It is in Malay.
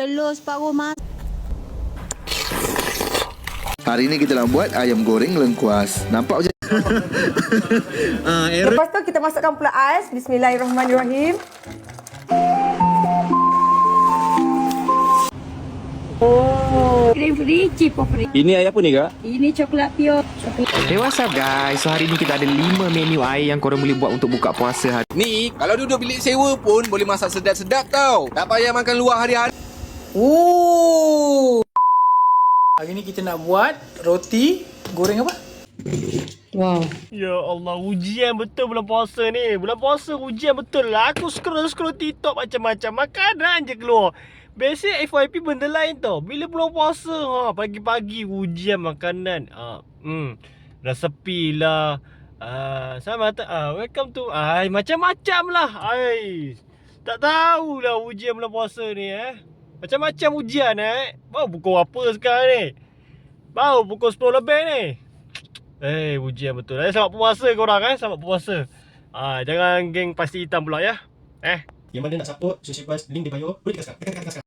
telur separuh mas. Hari ni kita nak buat ayam goreng lengkuas. Nampak macam Lepas tu kita masukkan pula ais. Bismillahirrahmanirrahim. Oh, cream free, chip free. Ini air apa ni, Kak? Ini coklat pure. Hey, what's up guys? So hari ni kita ada 5 menu air yang korang boleh buat untuk buka puasa hari. Ni, kalau duduk bilik sewa pun boleh masak sedap-sedap tau. Tak payah makan luar hari-hari. Hari ni kita nak buat roti goreng apa? Wow. Ya Allah, ujian betul bulan puasa ni. Bulan puasa ujian betul lah. Aku scroll TikTok macam-macam. Makanan je keluar. Biasa FYP benda lain tau. Bila bulan puasa, pagi-pagi ujian makanan. Dah sepi lah. Sama welcome to macam-macam lah. Tak tahulah ujian bulan puasa ni Macam-macam ujian Baru pukul apa sekarang ni? Baru pukul 10 lebih ni. Ujian betul. Selamat puasa korang Selamat puasa. Jangan geng pasti hitam pula ya. Yang mana nak support Sushi Bus, link di bio. Boleh tekan sekarang.